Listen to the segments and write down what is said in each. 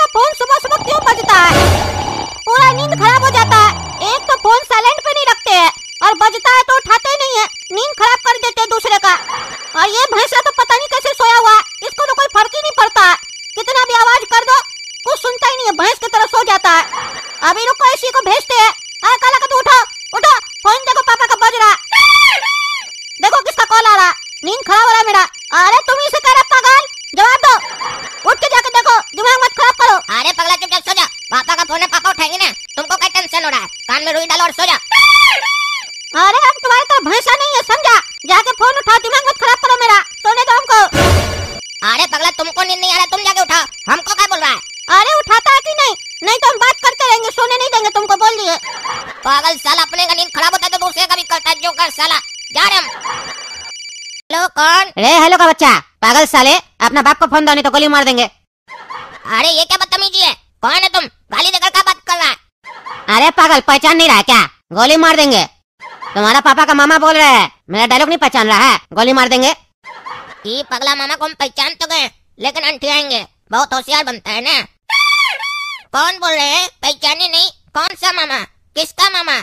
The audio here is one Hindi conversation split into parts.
फोन सुबह सुबह क्यों बजता है? पूरा नींद खराब हो जाता है। एक तो फोन साइलेंट पे नहीं रखते हैं और बजता है तो उठाते ही नहीं है, नींद खराब कर देते हैं दूसरे का। और ये भैंसा तो पता नहीं कैसे सोया हुआ है, इसको तो कोई फर्क ही नहीं पड़ता है। कितना भी आवाज कर दो कुछ सुनता ही नहीं है, भैंस की तरह सो जाता है। अभी रुको, इसी को भेजते हैं। काला कद्दू उठो उठो, फोन देखो पापा का बज रहा। देखो किसका कॉल आ रहा, नींद खराब हो रहा है मेरा। अरे तुम ही से कह रहा पागल, जवाब दो। उठ के जाके देखो, दिमाग मत खराब करो। अरे पगला चुपचाप सो जा, पापा का फोन है, पापा उठाएंगे ना। तुमको क्या टेंशन हो रहा है? कान में रुई डालो और सो जा। अरे हम तुम्हारे तरह भैंसा नहीं है, समझा? जाके फोन उठाओ, दिमाग मत खराब करो मेरा, सोने दो हमको। अरे पगला तुमको नींद नहीं आ रहा, तुम जाके उठाओ, हमको क्या बोल रहा है? अरे उठाता है कि नहीं? नहीं तो हम बात करते रहेंगे, सोने नहीं देंगे तुमको, बोल दिए। पागल साला, अपने का नींद खराब होता है तो दूसरे का भी करता है, जो कर साला। जा रहे हम। हेलो कौन? रे हेलो का बच्चा, पागल साले, अपना बाप को फोन दो नहीं तो गोली मार देंगे। अरे ये क्या बदतमीजी है? कौन है तुम? गाली देकर क्या बात कर रहा है? अरे पागल, पहचान नहीं रहा क्या? गोली मार देंगे। तुम्हारा पापा का मामा बोल रहे हैं, मेरा डायलॉग नहीं पहचान रहा है, गोली मार देंगे। ये पगला मामा को हम पहचान तो गए, लेकिन अंठियाएंगे, बहुत होशियार बनता है ना। कौन बोल रहे हैं? पहचाने नहीं, कौन सा मामा? किसका मामा?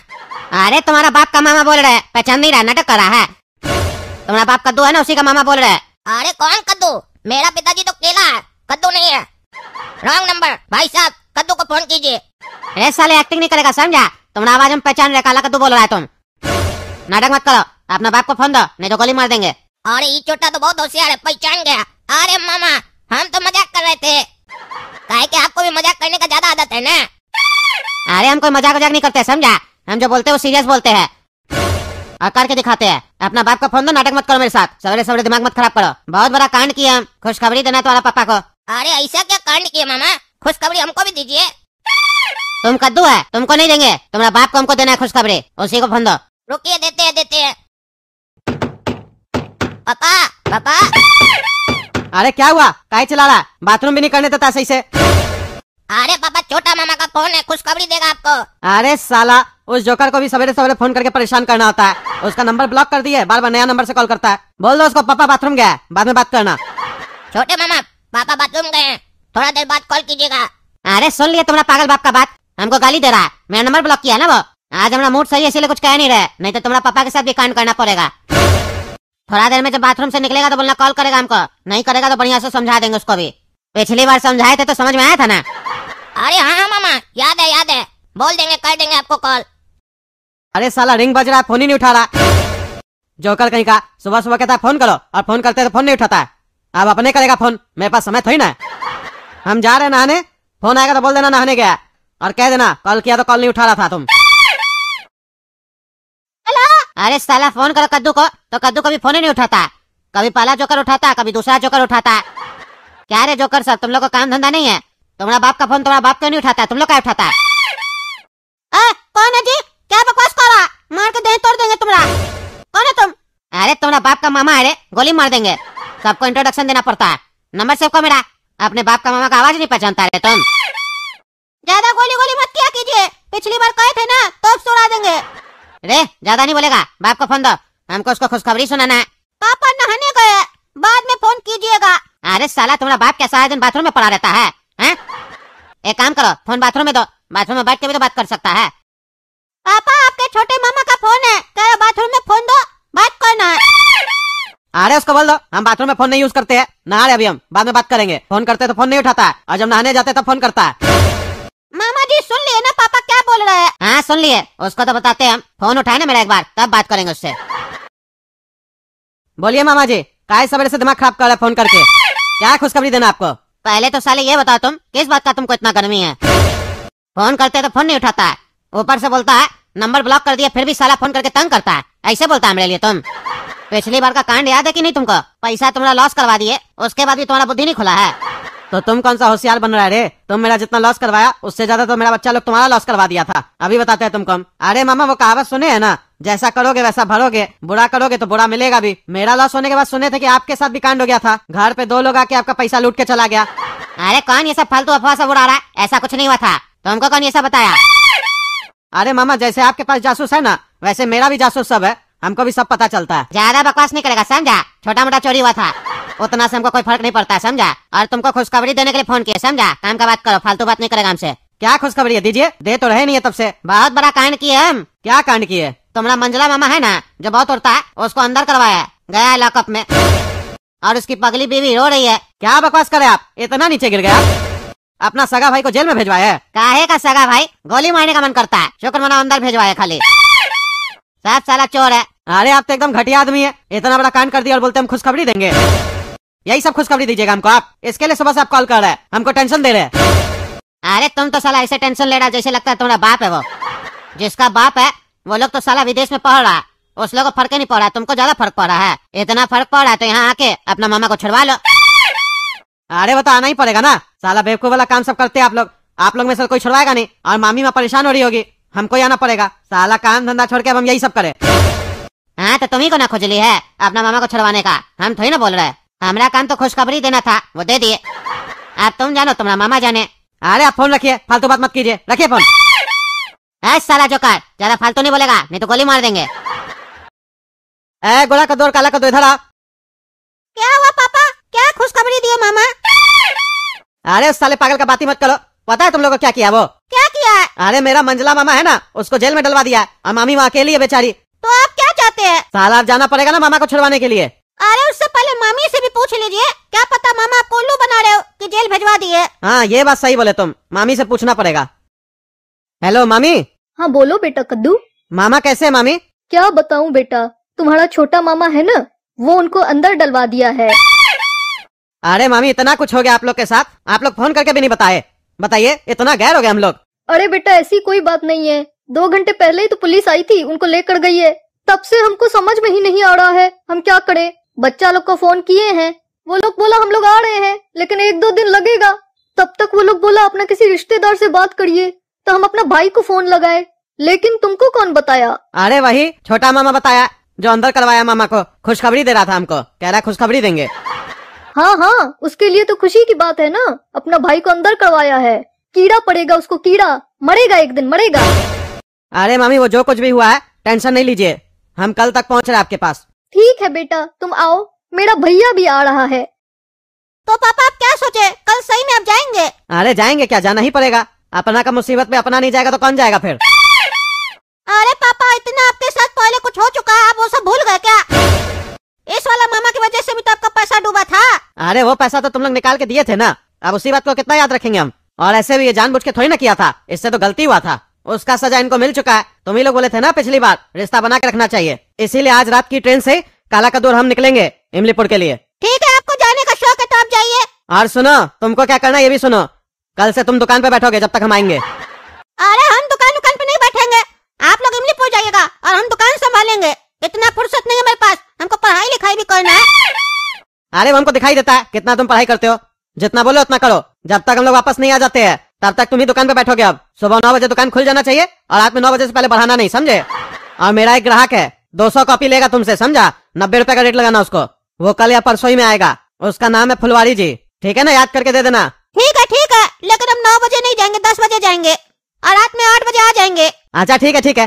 अरे तुम्हारा बाप का मामा बोल रहे हैं, पहचान नहीं रहा, नाटक कर रहा है। तुम्हारा बाप कद्दू है ना, उसी का मामा बोल रहे हैं। अरे कौन कद्दू? मेरा पिताजी तो केला है, कद्दू नहीं है। रॉन्ग नंबर भाई साहब, कद्दू को फोन कीजिए। अरे साले एक्टिंग नहीं करेगा, समझा? तुम्हारा आवाज हम पहचान रहे, काला कद्दू बोल रहा है तुम। नाटक मत करो, अपना बाप को फोन दो नहीं तो गोली मार देंगे। अरे ये छोटा तो बहुत होशियार है, पहचान गया। अरे मामा, हम तो मजाक कर रहे थे। काहे कि आपको भी मजाक करने का ज्यादा आदत है ना। अरे हम कोई मजाक नहीं करते, समझा? हम जो बोलते हैं वो सीरियस बोलते हैं और करके दिखाते हैं। अपना बाप का फोन दो, नाटक मत करो मेरे साथ, सवेरे सवेरे दिमाग मत खराब करो। बहुत बड़ा कांड किया हम, खुशखबरी देना तुम्हारा पापा को। अरे ऐसा क्या कांड किया मामा? खुशखबरी हमको भी दीजिए। तुम कद्दू है, तुमको नहीं देंगे, तुम्हारा बाप को हमको देना है खुशखबरी, उसी को फोन दो। रुकिए, देते हैं देते हैं। पापा पापा। अरे क्या हुआ? काहे चिल्ला रहा? बाथरूम भी नहीं करने देता सही से। अरे पापा, छोटा मामा का फोन है, खुशखबरी देगा आपको। अरे साला, उस जोकर को भी सवेरे सवेरे फोन करके परेशान करना होता है। उसका नंबर ब्लॉक कर दिए, बार बार नया नंबर से कॉल करता है। बोल दो उसको पापा बाथरूम गया है, बाद में बात करना। छोटे मामा, पापा बाथरूम गए हैं, थोड़ा देर बाद कॉल कीजिएगा। अरे सुन लिया तुम्हारा पागल बाप का बात, हमको गाली दे रहा है, मेरा नंबर ब्लॉक किया ना वो। आज हमारा मूड सही है इसीलिए कुछ कह नहीं रहे, नहीं तो तुम्हारा पापा के साथ भी कांड करना पड़ेगा। थोड़ा देर में जब बाथरूम से निकलेगा तो बोलना कॉल करेगा हमको, नहीं करेगा तो बढ़िया से समझा देंगे उसको भी। पिछली बार समझाए थे तो समझ में आया था ना। अरे हाँ मामा, याद है, बोल देंगे, कर देंगे आपको कॉल। अरे साला रिंग बज रहा है, फोन ही नहीं उठा रहा। जोकर कहीं का, सुबह सुबह कहता है फोन करो और फोन करते हैं तो फोन नहीं उठाता है। अब अपने करेगा फोन, मेरे पास समय थोड़ी ना है। हम जा रहे हैं नहाने, फोन आएगा तो बोल देना नहाने गया और कह देना कॉल किया तो कॉल नहीं उठा रहा था तुम। अरे साला फोन करो कद्दू को तो कद्दू कभी फोन ही नहीं उठाता, कभी पहला जोकर उठाता, कभी दूसरा जोकर उठाता। क्या रे जोकर सब, तुम लोग को काम धंधा नहीं है? तुम्हारा बाप का फोन तुम्हारा बाप क्यों नहीं उठाता, तुम लोग क्या उठाता? कौन है जी? क्या बकवास कर रहा? मार के देह तोड़ देंगे तुम्हारा। कौन है तुम? अरे तुम्हारा बाप का मामा है रे, गोली मार देंगे। सबको इंट्रोडक्शन देना पड़ता है, नंबर सेव को मेरा। अपने बाप का मामा का आवाज नहीं पहचानता रे तुम। ज्यादा गोली गोली मत किया कीजिए, पिछली बार कहे थे ना तो सुना देंगे। रे ज्यादा नहीं बोलेगा, बाप को फोन दो, हमको उसको खुशखबरी सुनाना है। पापा नहाने गए, बाद में फोन कीजिएगा। अरे साला तुम्हारा बाप क्या सारा दिन बाथरूम में पड़ा रहता है, हैं? एक काम करो, फोन बाथरूम में दो, बाथरूम में बैठ के भी तो बात कर सकता है। पापा आपके छोटे मामा का फोन है, कह बाथरूम में फोन दो, बात करना है। अरे उसको बोल दो हम बाथरूम में फोन नहीं यूज करते हैं, नहा रहे अभी हम, बाद में बात करेंगे। फोन करते तो फोन नहीं उठाता है और जब नहाने जाते तो फोन करता है। मामा जी सुन लिए ना पापा क्या बोल रहे हैं? हाँ सुन लिए, उसको तो बताते हैं हम, फोन उठाए ना मेरा एक बार तब बात करेंगे उससे। बोलिए मामा जी, काहे सवेरे से दिमाग खराब कर रहे हैं फोन करके? क्या खुशखबरी देना आपको? पहले तो साले ये बताओ तुम किस बात का तुमको इतना गर्मी है? फोन करते तो फोन नहीं उठाता है, ऊपर से बोलता है नंबर ब्लॉक कर दिया, फिर भी साला फोन करके तंग करता है, ऐसे बोलता है मेरे लिए तुम। पिछली बार का कांड याद है कि नहीं तुमको? पैसा तुम्हारा लॉस करवा दिए, उसके बाद भी तुम्हारा बुद्धि नहीं खुला है। तो तुम कौन सा होशियार बन रहा है रे? तुम मेरा जितना लॉस करवाया उससे ज्यादा तो मेरा बच्चा लोग तुम्हारा लॉस करवा दिया था, अभी बताते हैं तुमको हम। अरे मामा वो कहावत सुने है ना, जैसा करोगे वैसा भरोगे, बुरा करोगे तो बुरा मिलेगा भी। मेरा लॉस होने के बाद सुने थे कि आपके साथ भी कांड हो गया था, घर पे 2 लोग आके आपका पैसा लूट के चला गया। अरे कौन ये सब फालतू अफवाह सब उड़ा रहा है? ऐसा कुछ नहीं हुआ था, तुमको कौन ये सब बताया? अरे मामा जैसे आपके पास जासूस है ना, वैसे मेरा भी जासूस सब है, हमको भी सब पता चलता है। ज्यादा बकवास नहीं करेगा समझा, छोटा मोटा चोरी हुआ था। उतना से हमको कोई फर्क नहीं पड़ता है, समझा। और तुमको खुशखबरी देने के लिए फोन किया, समझा। काम का बात करो, फालतू बात नहीं करेगा हमसे। क्या खुशखबरी है, दीजिए। दे तो रहे नहीं है तब से। बहुत बड़ा कांड किए हम। क्या कांड किए? तुम्हारा मंजला मामा है ना, जो बहुत उड़ता है, उसको अंदर करवाया गया है लॉकअप में, और उसकी पगली बीवी रो रही है। क्या बकवास करे आप, इतना नीचे गिर गया। अपना सगा भाई को जेल में भेजवाया है। काहे का सगा भाई, गोली मारने का मन करता है, शुक्र मना अंदर भेजवाया खाली। सब साला चोर है। अरे आप तो एकदम घटिया आदमी है, इतना बड़ा कांड कर दिया और बोलते हम खुशखबरी देंगे। यही सब खुशखबरी दीजिएगा हमको आप। इसके लिए सुबह से आप कॉल कर रहे हैं, हमको टेंशन दे रहे हैं। अरे तुम तो साला ऐसे टेंशन ले रहा जैसे लगता है तुम्हारा बाप है वो। जिसका बाप है वो लोग तो साला विदेश में पढ़ रहा है, उस लोग को फर्क ही नहीं पड़ रहा है, तुमको ज्यादा फर्क पड़ रहा है। इतना फर्क पड़ रहा है तो यहाँ आके अपना मामा को छुड़वा लो। अरे वो तो आना ही पड़ेगा ना, साला बेवकूफ वाला काम सब करते हैं आप लोग। आप लोग में से कोई छुड़वाएगा नहीं, और मामी माँ परेशान हो रही होगी, हमको ही आना पड़ेगा। साला काम धंधा छोड़ के अब हम यही सब करें। हाँ तो तुम्ही को ना खुजली है अपना मामा को छुड़वाने का, हम थोड़ी ना बोल रहे। हमारा काम तो खुशखबरी देना था, वो दे दिए। अब तुम जानो, तुम्हारा मामा जाने। अरे आप फोन रखिए, फालतू बात मत कीजिए, रखिए फोन। साला जोकर, ज्यादा फालतू नहीं बोलेगा नहीं तो गोली मार देंगे। गोला कद्दू और काला कद्दू इधर आ। क्या हुआ पापा, क्या खुशखबरी दिए मामा? अरे उस साले पागल का बात ही मत करो। पता है तुम लोगों को क्या किया वो? क्या किया है? अरे मेरा मंजला मामा है ना, उसको जेल में डलवा दिया है, और मामी वहाँ अकेली है बेचारी। तो आप क्या चाहते हैं? साला अब जाना पड़ेगा ना मामा को छुड़वाने के लिए। अरे उससे पहले मामी से भी पूछ लीजिए, क्या पता मामा आपको उल्लू बना रहे हो कि जेल भिजवा दिए। हाँ ये बात सही बोले तुम, मामी से पूछना पड़ेगा। हेलो मामी। हाँ बोलो बेटा कद्दू। मामा कैसे है मामी? क्या बताऊं बेटा, तुम्हारा छोटा मामा है ना, वो उनको अंदर डलवा दिया है। अरे मामी इतना कुछ हो गया आप लोग के साथ, आप लोग फोन करके भी नहीं बताए। बताइए, इतना गैर हो गए हम लोग। अरे बेटा ऐसी कोई बात नहीं है, 2 घंटे पहले ही तो पुलिस आई थी, उनको लेकर गई है। तब से हमको समझ में ही नहीं आ रहा है हम क्या करें। बच्चा लोग को फोन किए हैं, वो लोग बोला हम लोग आ रहे हैं, लेकिन 1-2 दिन लगेगा। तब तक वो लोग बोला अपना किसी रिश्तेदार से बात करिए, तो हम अपना भाई को फोन लगाए, लेकिन तुमको कौन बताया? अरे वही छोटा मामा बताया, जो अंदर करवाया मामा को, खुशखबरी दे रहा था हमको, कह रहा खुशखबरी देंगे। हाँ हाँ, उसके लिए तो खुशी की बात है ना, अपना भाई को अंदर करवाया है। कीड़ा पड़ेगा उसको, कीड़ा मरेगा, एक दिन मरेगा। अरे मामी वो जो कुछ भी हुआ है टेंशन नहीं लीजिए, हम कल तक पहुँच रहे आपके पास। ठीक है बेटा तुम आओ, मेरा भैया भी आ रहा है। तो पापा आप क्या सोचे, कल सही में आप जाएंगे? अरे जाएंगे क्या, जाना ही पड़ेगा। अपना का मुसीबत में अपना नहीं जाएगा तो कौन जाएगा फिर? अरे पापा इतना आपके साथ पहले कुछ हो चुका है, आप वो सब भूल गए क्या? इस वाला मामा की वजह से भी तो आपका पैसा डूबा था। अरे वो पैसा तो तुम लोग निकाल के दिए थे ना, अब उसी बात को कितना याद रखेंगे हम। और ऐसे भी ये जानबूझ के थोड़ी ना किया था, इससे तो गलती हुआ था, उसका सजा इनको मिल चुका है। तुम ही लोग बोले थे ना पिछली बार रिश्ता बना के रखना चाहिए, इसीलिए आज रात की ट्रेन से काला कद्दू हम निकलेंगे इमलीपुर के लिए। ठीक है, आपको जाने का शौक है तो आप जाइए। और सुनो, तुमको क्या करना है ये भी सुनो, कल से तुम दुकान पे बैठोगे जब तक हम आएंगे। अरे हम दुकान पे नहीं बैठेंगे, आप लोग इमलीपुर जाइएगा और हम दुकान संभालेंगे। इतना फुर्सत नहीं है मेरे पास, हमको पढ़ाई लिखाई भी करना है। अरे वो हमको दिखाई देता है कितना तुम पढ़ाई करते हो, जितना बोलो उतना करो। जब तक हम लोग वापस नहीं आ जाते हैं तब तक तुम ही दुकान पे बैठोगे। अब सुबह 9 बजे दुकान खुल जाना चाहिए, और रात में 9 बजे से पहले बढ़ाना नहीं, समझे? और मेरा एक ग्राहक है 200 कॉपी लेगा तुमसे, समझा? 90 रुपए का रेट लगाना उसको, वो कल या परसों ही में आएगा। उसका नाम है फुलवारी जी, ठीक है ना? याद करके दे देना। ठीक है, लेकिन हम 9 बजे नहीं जाएंगे, 10 बजे जाएंगे और रात में 8 बजे आ जाएंगे। अच्छा ठीक है